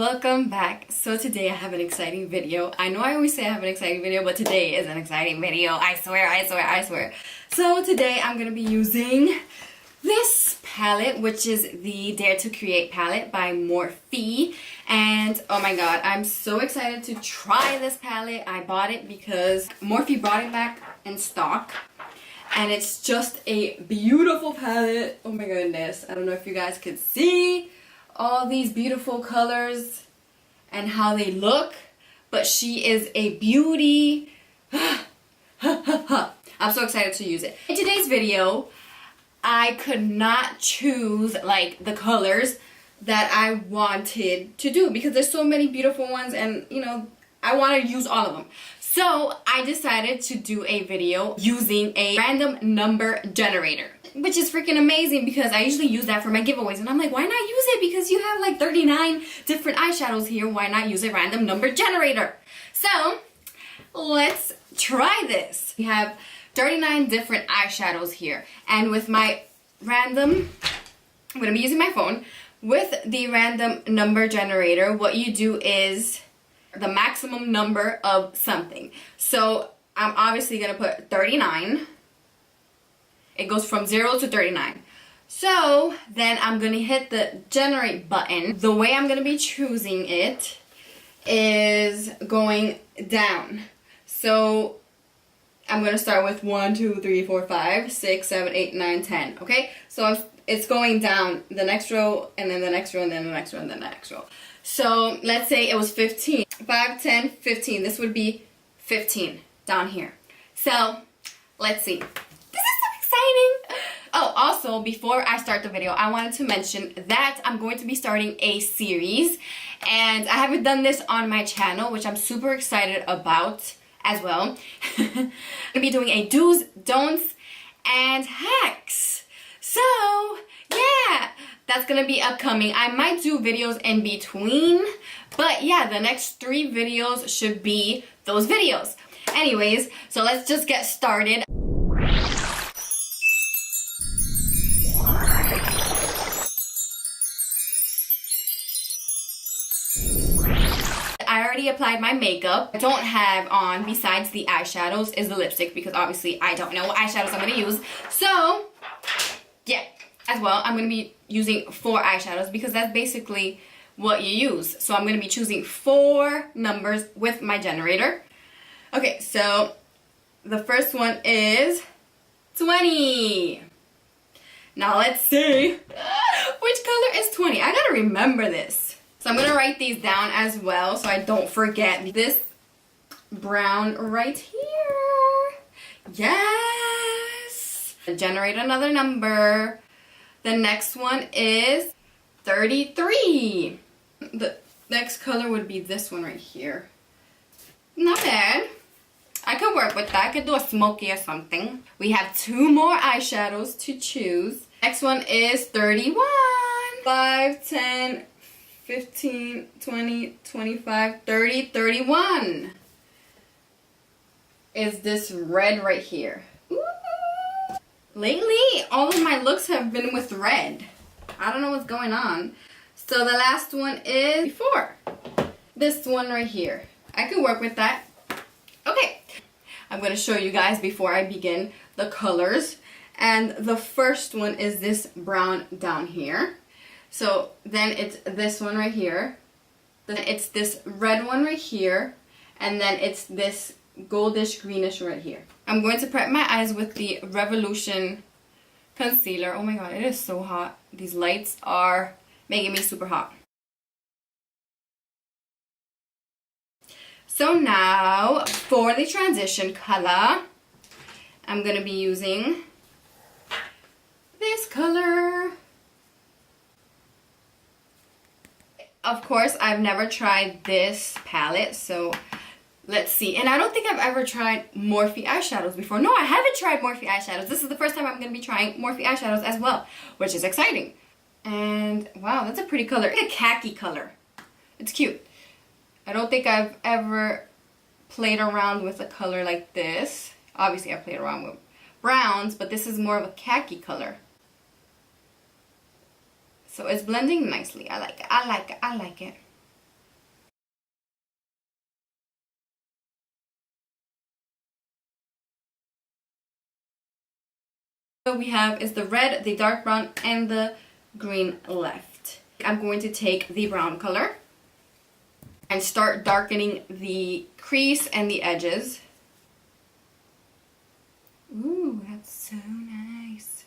welcome back. So today I have an exciting video. I know I always say I have an exciting video, but today is an exciting video. I swear, I swear, I swear. So today I'm gonna be using this palette, which is the Dare to Create palette by Morphe. And oh my god, I'm so excited to try this palette. I bought it because Morphe brought it back in stock. And it's just a beautiful palette. Oh my goodness. I don't know if you guys could see all these beautiful colors and how they look, but she is a beauty. I'm so excited to use it. In today's video, I could not choose like the colors that I wanted to do because there's so many beautiful ones, and you know, I want to use all of them. So I decided to do a video using a random number generator, which is freaking amazing because I usually use that for my giveaways, and I'm like, why not use it? Because you have like 39 different eyeshadows here, why not use a random number generator? So let's try this. We have 39 different eyeshadows here, and with my random, I'm gonna be using my phone. With the random number generator, what you do is the maximum number of something. So I'm obviously gonna put 39. It goes from 0 to 39. So then I'm gonna hit the generate button. The way I'm gonna be choosing it is going down. So I'm gonna start with 1, 2, 3, 4, 5, 6, 7, 8, 9, 10. Okay? So it's going down the next row, and then the next row, and then the next row, and then the next row. So let's say it was 15. 5, 10, 15. This would be 15 down here. So let's see. This is so exciting. Oh, also, before I start the video, I wanted to mention that I'm going to be starting a series, and I haven't done this on my channel, which I'm super excited about as well. I'm going to be doing a do's, don'ts, and hacks. So, yeah, that's going to be upcoming. I might do videos in between, but yeah, the next 3 videos should be those videos. Anyways, so let's just get started. I already applied my makeup. I don't have on, besides the eyeshadows, is the lipstick, because obviously I don't know what eyeshadows I'm going to use. So, yeah, as well, I'm going to be using 4 eyeshadows because that's basically what you use. So I'm going to be choosing 4 numbers with my generator. Okay, so the first one is 20. Now let's see which color is 20. I gotta remember this. So I'm gonna write these down as well so I don't forget. This brown right here. Yes! Generate another number. The next one is 33. The next color would be this one right here. Not bad. I could work with that. I could do a smoky or something. We have 2 more eyeshadows to choose. Next one is 31. 5, 10, 15, 20, 25, 30, 31. Is this red right here. Ooh. Lately, all of my looks have been with red. I don't know what's going on. So the last one is 4. This one right here. I could work with that. Okay. I'm going to show you guys before I begin the colors. And the first one is this brown down here. So then it's this one right here. Then it's this red one right here. And then it's this goldish greenish right here. I'm going to prep my eyes with the Revolution concealer. Oh my god, it is so hot. These lights are making me super hot. So now for the transition color, I'm going to be using this color. Of course, I've never tried this palette, so let's see. And I don't think I've ever tried Morphe eyeshadows before. No, I haven't tried Morphe eyeshadows. This is the first time I'm going to be trying Morphe eyeshadows as well, which is exciting. And wow, that's a pretty color. It's a khaki color. It's cute. I don't think I've ever played around with a color like this. Obviously, I've played around with browns, but this is more of a khaki color. So it's blending nicely. I like it. I like it. I like it. What we have is the red, the dark brown, and the green left. I'm going to take the brown color and start darkening the crease and the edges. Ooh, that's so nice.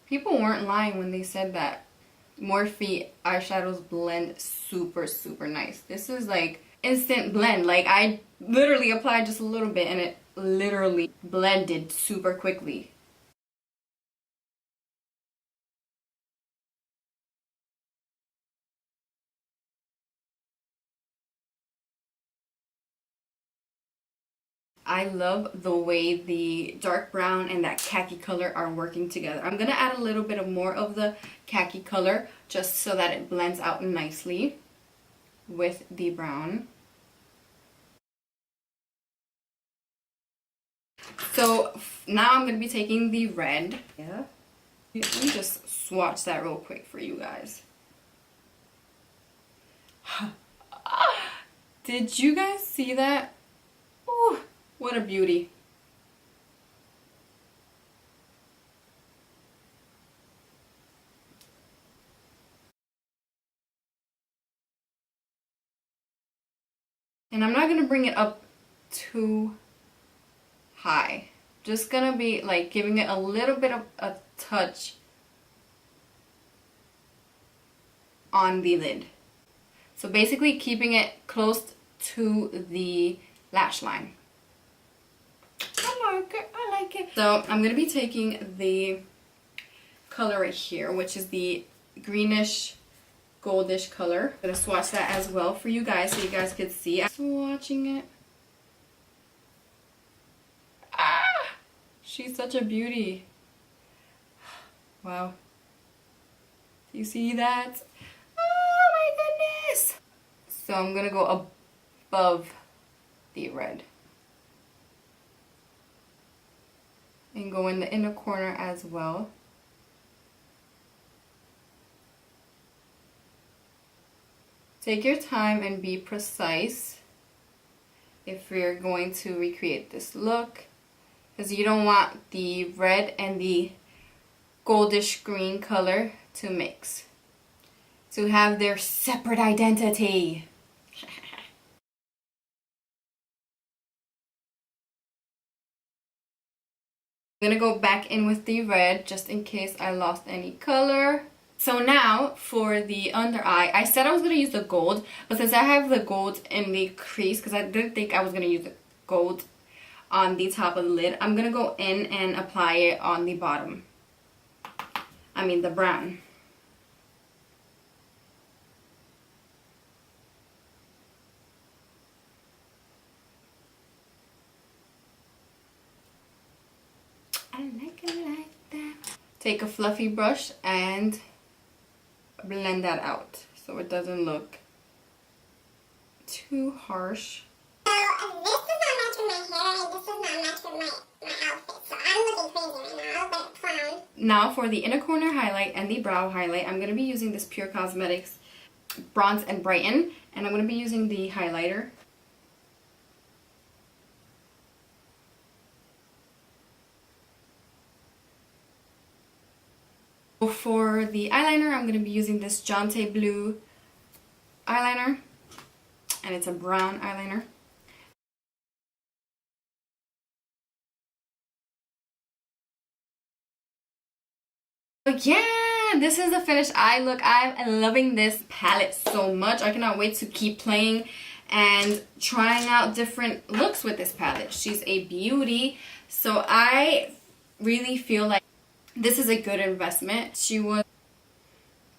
People weren't lying when they said that Morphe eyeshadows blend super, super nice. This is like instant blend. Like, I literally applied just a little bit and it literally blended super quickly. I love the way the dark brown and that khaki color are working together. I'm gonna add a little bit more of the khaki color just so that it blends out nicely with the brown. So now I'm going to be taking the red. Yeah. Let me just swatch that real quick for you guys. Did you guys see that? Ooh, what a beauty. And I'm not going to bring it up too high. Just gonna be like giving it a little bit of a touch on the lid. So basically keeping it close to the lash line. I like it, I like it. So I'm gonna be taking the color right here, which is the greenish goldish color. I'm gonna swatch that as well for you guys so you guys could see. I'm swatching it. She's such a beauty. Wow. Do you see that? Oh my goodness! So I'm gonna go above the red. And go in the inner corner as well. Take your time and be precise if you're going to recreate this look, because you don't want the red and the goldish green color to mix, to have their separate identity. I'm gonna go back in with the red just in case I lost any color. So now for the under eye, I said I was going to use the gold, but since I have the gold in the crease, because I didn't think I was going to use the gold on the top of the lid, I'm going to go in and apply it on the bottom. I mean the brown. I like it like that. Take a fluffy brush and blend that out so it doesn't look too harsh. So this does not match with my hair and this does not match with my outfit. So I'm looking crazy right now, but clown. Now for the inner corner highlight and the brow highlight, I'm going to be using this Pure Cosmetics Bronze and Brighten, and I'm going to be using the highlighter. For the eyeliner, I'm going to be using this Jante Blue eyeliner, and it's a brown eyeliner. But yeah, this is the finished eye look. I'm loving this palette so much. I cannot wait to keep playing and trying out different looks with this palette. She's a beauty, so I really feel like this is a good investment. She was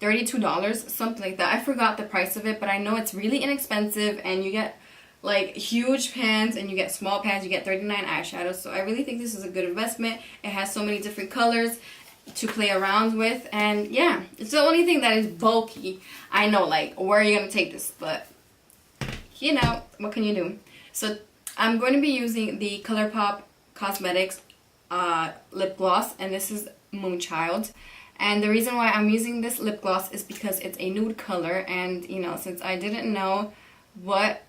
$32, something like that. I forgot the price of it, but I know it's really inexpensive, and you get like huge pans and you get small pans. You get 39 eyeshadows, so I really think this is a good investment. It has so many different colors to play around with, and yeah, it's the only thing that is bulky. I know, like, where are you gonna take this? But you know, what can you do? So I'm going to be using the ColourPop Cosmetics lip gloss, and this is Moonchild. And the reason why I'm using this lip gloss is because it's a nude color, and you know, since I didn't know what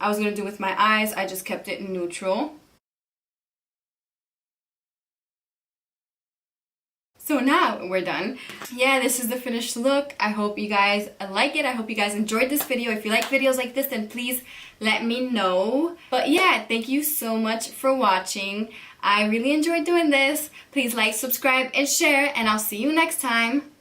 I was going to do with my eyes. I just kept it neutral. So now we're done. Yeah, this is the finished look. I hope you guys like it. I hope you guys enjoyed this video. If you like videos like this, then please let me know. But yeah, thank you so much for watching. I really enjoyed doing this. Please like, subscribe, and share, and I'll see you next time.